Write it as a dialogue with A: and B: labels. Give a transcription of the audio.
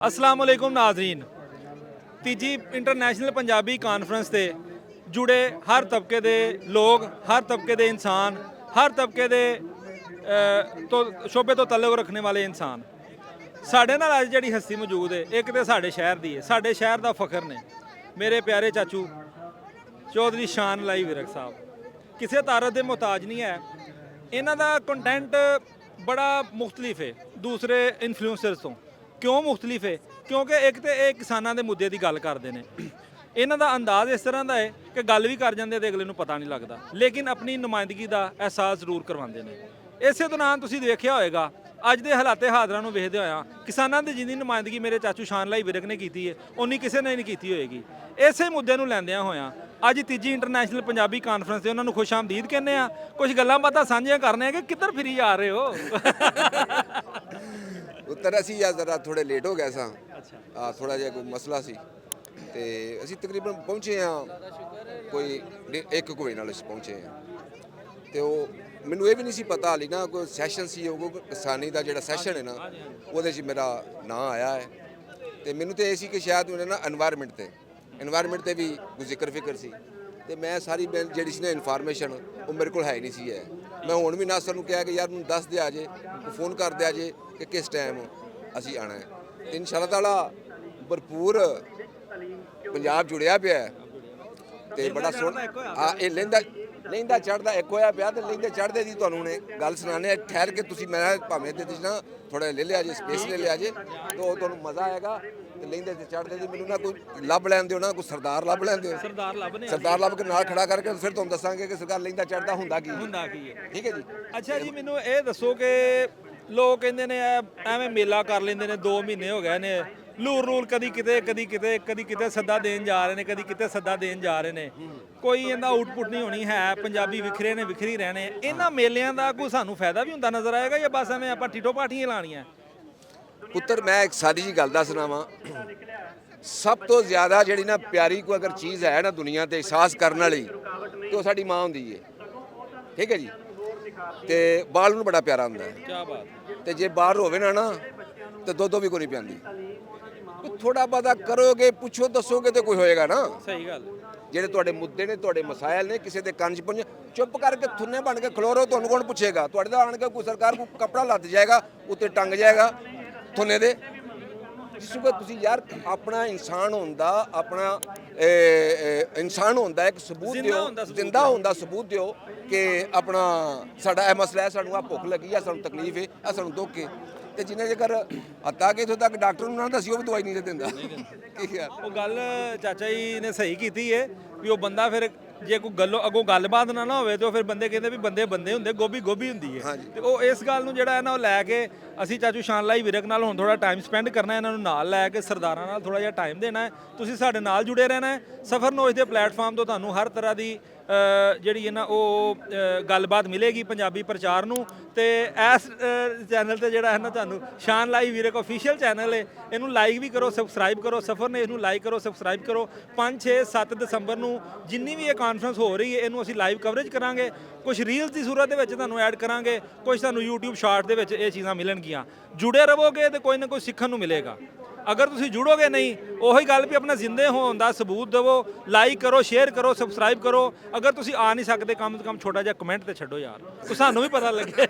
A: अस्सलाम वालेकुम नाज़रीन। तीजी इंटरनेशनल पंजाबी कानफ्रेंस से जुड़े हर तबके के लोग, हर तबके के इंसान, हर तबके के तो शोबे तो तल्लुक रखने वाले इंसान साढ़े नाल अज जिहड़ी हस्ती मौजूद है, एक तो साढ़े शहर की है, साढ़े शहर का फखर ने मेरे प्यारे चाचू चौधरी शान लाई विरक साहब। किसी तारत के मुहताज नहीं है। इन्हां दा कंटेंट बड़ा मुख्तलिफ है दूसरे इन्फ्लुएंसर्स तो। क्यों मुख्तलिफ है? क्योंकि एक तो ये किसानों के मुद्दे की गल करते हैं। इन्हां दा अंदाज़ इस तरह का है कि गल भी कर जाते तो अगले नूं पता नहीं लगता, लेकिन अपनी नुमाइंदगी का एहसास जरूर करवाते हैं। इस दौरान तुसीं देखिया होएगा अज के हालात हादरा नूं वेखदे होया किसानों की जिन्नी नुमाइंदगी मेरे चाचू शान लाई विरक ने की है उन्नी किसी ने नहीं की होएगी। इस मुद्दे नूं लैंदियां होया अज तीजी इंटरनेशनल पंजाबी कानफ्रेंस से उन्होंने खुश आमदीद कहने आ, कुछ गल्लां बातां साझियां करने कि किधर फिरी जा रहे हो।
B: उत्तर असी या जरा थोड़े लेट हो गए सां। थोड़ा जिहा कोई मसला सी ते असी तकरीबन पहुंचे हाँ कोई 1 वजे नाल असीं पहुंचे हाँ। तो मैनू ये भी नहीं सी पता हाली ना कोई सैशन सी किसानी का जिहड़ा सैशन है ना उहदे च मेरा नाम आया है। तो मैनू तो ये सी कि शायद उन्हें ना एनवायरनमेंट ते भी कोई जिक्र फिक्र सी ते मैं सारी जिहड़ी सी ना इन्फॉर्मेशन वो मेरे को है नहीं सी है। मैं हुण भी नासर नूं कहा कि यार मैनूं दस दे जे फोन कर दे जे कि किस टाइम असी आना है। तो इंशाअल्लाह ताला भरपूर पंजाब जुड़िया पिया है ते बड़ा सोहना। हाँ ये लहिंदा चढ़दा एक होया पिया ते लहिंदे चढ़दे दी तुहानूं ने गल सुनाने ठहर के तुसीं मैं भावें ते ना थोड़ा ले लिया जे स्पेस ले लिया जे तो तुहानूं मज़ा आएगा। ते लहिंदे ते चढ़दे दी मैनूं ना कोई लभ लैन दिओ ना कोई सरदार लभ लैन दिओ। सरदार लभ के नाल खड़ा करके फिर तुहानूं दस्सांगे कि सरकार लहिंदा चढ़दा हुंदा की है। ठीक है जी।
A: अच्छा जी, मैनूं ये दसो कि लोग कहते ने एवें मेला कर लेंदे ने 2 महीने हो गए ने लूर कदी किते सद्दा देन जा रहे हैं, कदी किते सद्दा देन जा रहे हैं। कोई इहदा आउटपुट नहीं होनी है। पंजाबी विखरे ने विखरी रहने। इन्हां मेलिਆਂ ਦਾ कोई सानू फायदा भी हुंदा नज़र आएगा या बस एवें आपां ठीठो पाठियां लाणियां?
B: पुत्तर मैं एक सारी जी गल दसना वा। सब तो ज़्यादा जिहड़ी ना प्यारी कोई अगर चीज़ है ना दुनिया ते एहसास करने वाली तो साडी माँ हुंदी है। ठीक है जी। ते बाल नूं बड़ा प्यारा हुंदा है।
A: क्या बात।
B: ते जे बाहर होवे ना तो दुध भी कोई नहीं पियांदी। थोड़ा बहुता करोगे पुछो दसोगे तो कोई होएगा ना।
A: सही गल।
B: ਜਿਹੜੇ ਤੁਹਾਡੇ ਮੁੱਦੇ ਨੇ ਤੁਹਾਡੇ ਮਸਾਇਲ ਨੇ ਕਿਸੇ ਦੇ ਕੰਨ 'ਚ ਪਹੁੰਚ ਚੁੱਪ ਕਰਕੇ ਥੁੰਨੇ ਬਣ ਕੇ ਖਲੋ ਰਹੋ। ਤੁਹਾਨੂੰ ਕੌਣ ਪੁੱਛੇਗਾ? ਤੁਹਾਡੇ ਦਾ ਆਣ ਕੇ ਕੋਈ ਸਰਕਾਰ ਕੋਈ ਕਪੜਾ ਲੱਦ ਜਾਏਗਾ ਉੱਤੇ ਟੰਗ ਜਾਏਗਾ ਥੁੰਨੇ ਦੇ। ਜਿਸ ਨੂੰ ਤੁਸੀਂ ਯਾਰ ਆਪਣਾ ਇਨਸਾਨ ਹੁੰਦਾ ਆਪਣਾ ਇਨਸਾਨ ਹੁੰਦਾ ਇੱਕ ਸਬੂਤ ਦਿਓ, ਜ਼ਿੰਦਾ ਹੁੰਦਾ ਸਬੂਤ ਦਿਓ ਕਿ ਆਪਣਾ ਸਾਡਾ ਇਹ ਮਸਲਾ ਹੈ, ਸਾਨੂੰ ਆ ਭੁੱਖ ਲੱਗੀ ਆ, ਸਾਨੂੰ ਤਕਲੀਫ ਹੈ, ਆ ਸਾਨੂੰ ਦੁੱਖ ਹੈ। ਤੇ ਜਿੰਨੇ ਜੇਕਰ ਹੱਤਾ ਕਿ ਇੱਥੋਂ ਤੱਕ ਡਾਕਟਰ ਨੂੰ ਨਾ ਦੱਸਿਓ ਵੀ ਦਵਾਈ ਨਹੀਂ ਦਿੰਦਾ। ਕੀ ਯਾਰ
A: ਉਹ ਗੱਲ ਚਾਚਾ ਜੀ ਨੇ ਸਹੀ ਕੀਤੀ ਹੈ ਵੀ ਉਹ ਬੰਦਾ ਫਿਰ ਜੇ ਕੋਈ ਗੱਲੋਂ ਅੱਗੋਂ ਗੱਲਬਾਤ ਨਾ ਹੋਵੇ ਤੇ ਫਿਰ ਬੰਦੇ ਕਹਿੰਦੇ ਵੀ ਬੰਦੇ ਹੁੰਦੇ ਗੋਭੀ ਹੁੰਦੀ ਹੈ। ਤੇ ਉਹ ਇਸ ਗੱਲ ਨੂੰ ਜਿਹੜਾ ਹੈ ਨਾ ਉਹ ਲੈ ਕੇ ਅਸੀਂ ਚਾਚੂ ਸ਼ਾਨ लाई ਵਿਰਕ ਨਾਲ ਹੁਣ ਥੋੜਾ ਟਾਈਮ ਸਪੈਂਡ ਕਰਨਾ, ਇਹਨਾਂ ਨੂੰ ਨਾਲ ਲੈ ਕੇ ਸਰਦਾਰਾਂ ਨਾਲ ਥੋੜਾ ਜਿਹਾ ਟਾਈਮ ਦੇਣਾ ਹੈ। ਤੁਸੀਂ ਸਾਡੇ ਨਾਲ ਜੁੜੇ ਰਹਿਣਾ ਹੈ। ਸਫਰ ਨੋਇਜ਼ ਦੇ ਪਲੇਟਫਾਰਮ ਤੋਂ ਤੁਹਾਨੂੰ ਹਰ ਤਰ੍ਹਾਂ ਦੀ ਜਿਹੜੀ ਹੈ ਨਾ ਉਹ ਗੱਲਬਾਤ ਮਿਲੇਗੀ ਪੰਜਾਬੀ ਪ੍ਰਚਾਰ ਨੂੰ। ਤੇ ਇਸ ਚੈਨਲ ਤੇ ਜਿਹੜਾ ਹੈ ਨਾ ਤੁਹਾਨੂੰ ਸ਼ਾਨ लाई ਵਿਰਕ ਆਫੀਸ਼ੀਅਲ ਚੈਨਲ ਹੈ, ਇਹਨੂੰ ਲਾਈਕ ਵੀ ਕਰੋ, ਸਬਸਕ੍ਰਾਈਬ ਕਰੋ। ਸਫਰ ਨੇ ਇਹਨੂੰ ਲਾਈਕ ਕਰੋ, ਸਬਸਕ੍ਰਾਈਬ ਕਰੋ। 5 6 7 ਦਸੰਬਰ ਨੂੰ ਜਿੰਨੀ ਵੀ ਇਹ ਕਾਨਫਰੰਸ ਹੋ ਰਹੀ ਹੈ ਇਹਨੂੰ ਅਸੀਂ ਲਾਈਵ ਕਵਰੇਜ ਕਰਾਂਗੇ। ਕੁਝ ਰੀਲਸ ਦੀ ਸੂਰਤ ਦੇ ਵਿੱਚ ਤੁਹਾਨੂੰ ਐਡ ਕਰਾਂਗੇ, ਕੁਝ ਤੁਹਾਨੂੰ YouTube ਸ਼ਾਰਟ ਦੇ ਵਿੱਚ ਇਹ ਚੀਜ਼ਾਂ ਮਿਲਣਗੀਆਂ। ਜੁੜੇ ਰਹੋਗੇ ਤੇ ਕੋਈ ਨਾ ਕੋਈ ਸਿੱਖਣ ਨੂੰ ਮਿਲੇਗਾ। अगर तुम जुड़ोगे नहीं वही गल भी अपना जिंदे होने का सबूत देवो। लाइक करो, शेयर करो, सबसक्राइब करो। अगर तुम आ नहीं सकते कम से कम छोटा जहा कमेंट तो छड्डो यार, तो सानू भी पता लगे।